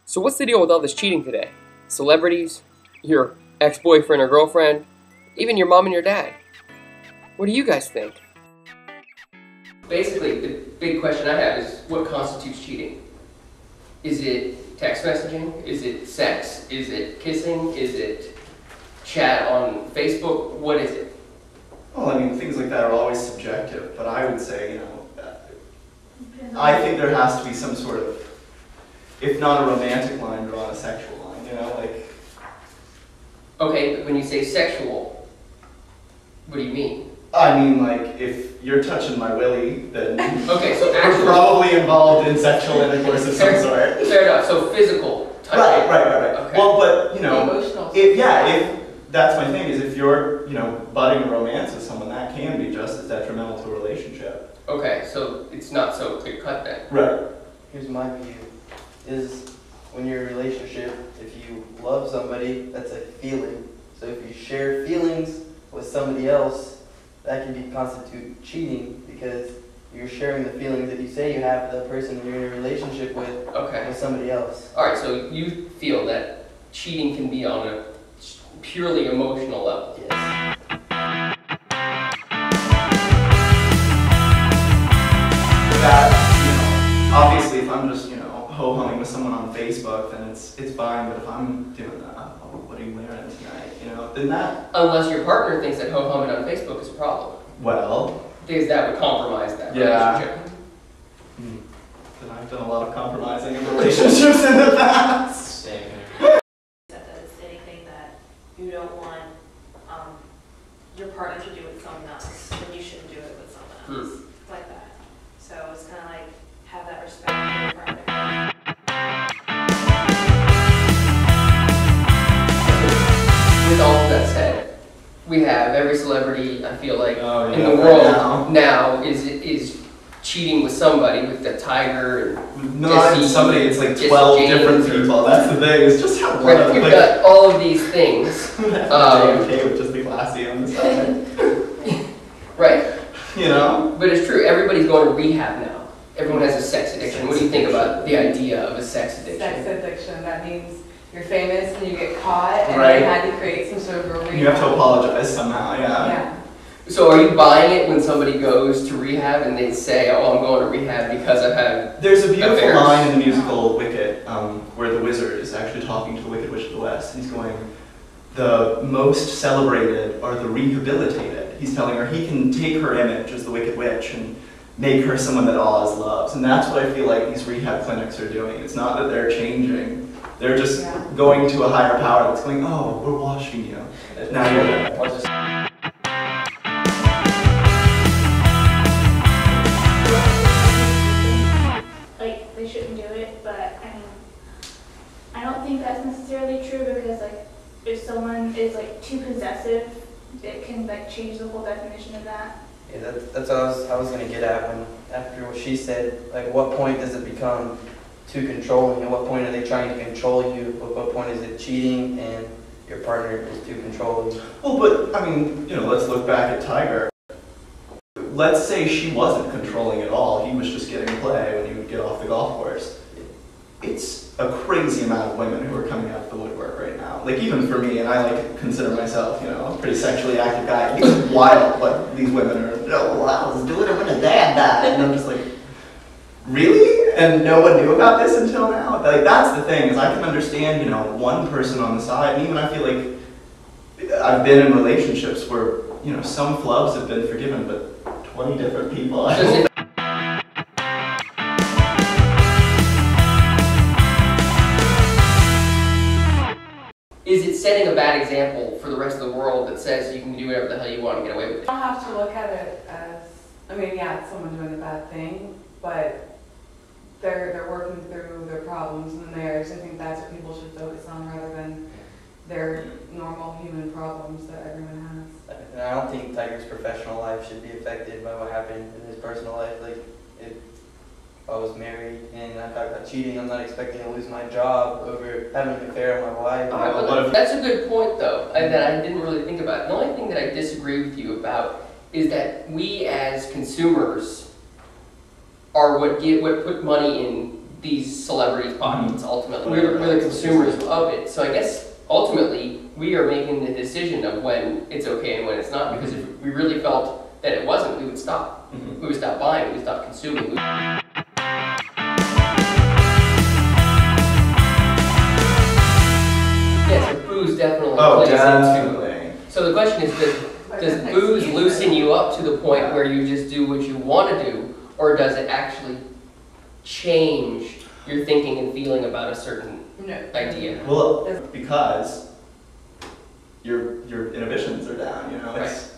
So what's the deal with all this cheating today? Celebrities, your ex-boyfriend or girlfriend, even your mom and your dad. What do you guys think? Basically, the big question I have is, what constitutes cheating? Is it text messaging? Is it sex? Is it kissing? Is it chat on Facebook? What is it? Well, I mean, things like that are always subjective, but I would say, I think there has to be some sort of, if not a romantic line, drawn a sexual line, like... Okay, but when you say sexual, what do you mean? I mean, like, if you're touching my willy, then okay, so we're probably involved in sexual intercourse of some sort. Fair enough, so physical touching. Right. Okay. Well, but, emotional. if that's my thing, is if you're, budding a romance with someone, that can be just as detrimental to a relationship. Okay, so it's not so clear-cut then. Right. Here's my view, is when you're in a relationship, if you love somebody, that's a feeling. So if you share feelings with somebody else, that can constitute cheating because you're sharing the feelings that you say you have for that person you're in a relationship with, with somebody else. Alright, so you feel that cheating can be on a purely emotional level? Yes. That, obviously if I'm just, ho-humming with someone on Facebook, then it's fine, but if I'm doing that, what are you wearing tonight, then that... Unless your partner thinks that ho-humming on Facebook is a problem. Well... Because that would compromise that relationship. Then I've done a lot of compromising in relationships in the past. Same here. That it's anything that you don't want your partner to do with someone else, then you shouldn't do it with someone else. Like that. So it's kind of like, have that respect for your partner. With all of that said, we have every celebrity, I feel like, in the right world now is cheating with somebody, with the Tiger and not even somebody, it's like 12 different people. That's the thing, it's just how right, you've got all of these things. JFK would just be classy on the side. Right. But it's true, everybody's going to rehab now. Everyone has a sex addiction. What do you think about the idea of a sex addiction? Sex addiction, that means you're famous and you get caught and right. you had to create some sort of a rehab. You have to apologize somehow, Yeah. So are you buying it when somebody goes to rehab and they say, oh, I'm going to rehab because I've had There's a beautiful affairs? line in the musical Wicked where the wizard is actually talking to the Wicked Witch of the West. He's going, the most celebrated are the rehabilitated. He's telling her he can take her image as the Wicked Witch and make her someone that Oz loves. And that's what I feel like these rehab clinics are doing. It's not that they're changing. They're just going to a higher power that's going, oh, we're washing you. Now you're there. Like, they shouldn't do it, but I don't think that's necessarily true because, like, if someone is, like, too possessive, it can, like, change the whole definition of that. Yeah, that's what I was going to get at after what she said. Like, at what point does it become too controlling? At what point are they trying to control you? At what point is it cheating and your partner is too controlling? Well, but, let's look back at Tiger. Let's say she wasn't controlling at all. He was just getting play when he would get off the golf course. It's a crazy amount of women who are coming out of the woodwork right now. Like, even for me, and I consider myself, a pretty sexually active guy. It's wild what these women are, well, I was doing it when his dad died. And I'm just like, really? And no one knew about this until now? Like, that's the thing, is I can understand, one person on the side, and even I feel like I've been in relationships where, some flubs have been forgiven, but 20 different people. Is it setting a bad example for the rest of the world that says you can do whatever the hell you want and get away with it? You don't have to look at it as, it's someone doing a bad thing, but they're working through their problems and theirs. I think that's what people should focus on rather than their normal human problems that everyone has. And I don't think Tiger's professional life should be affected by what happened in his personal life. Like, if I was married and I got cheating, I'm not expecting to lose my job over having an affair with my wife. All right, well, that's a good point, though, that I didn't really think about. The only thing that I disagree with you about is that we as consumers are what put money in these celebrities' pockets ultimately. We're the consumers of it. So I guess ultimately we are making the decision of when it's okay and when it's not, because if we really felt that it wasn't, we would stop. We would stop buying, we would stop consuming. Yeah, so booze definitely plays into. So the question is, does booze loosen you up to the point where you just do what you want to do, or does it actually change your thinking and feeling about a certain idea? Well, because your inhibitions are down, you know. Right.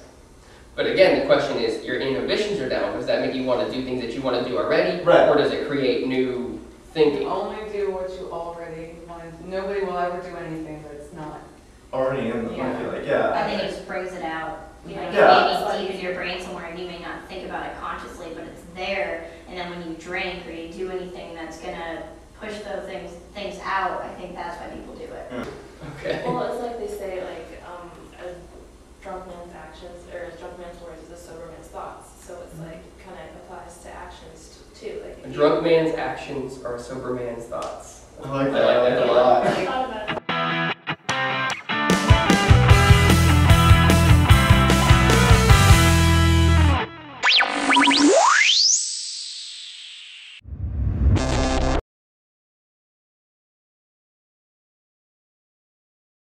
But again, the question is, your inhibitions are down. Does that make you want to do things that you want to do already, right, or does it create new thinking? You only do what you already want. Nobody will ever do anything that's not. Already in them, I feel like, yeah. I think it just brings it out. Like, Yeah. it may be deep in your brain somewhere and you may not think about it consciously, but it's there. And then when you drink or you do anything that's gonna push those things out, I think that's why people do it. Okay. Well, it's like they say, like, a drunk man's actions, or a drunk man's words is a sober man's thoughts. So it's like, kind of applies to actions too. Like, A drunk man's actions are a sober man's thoughts. I like that a lot. I thought about it.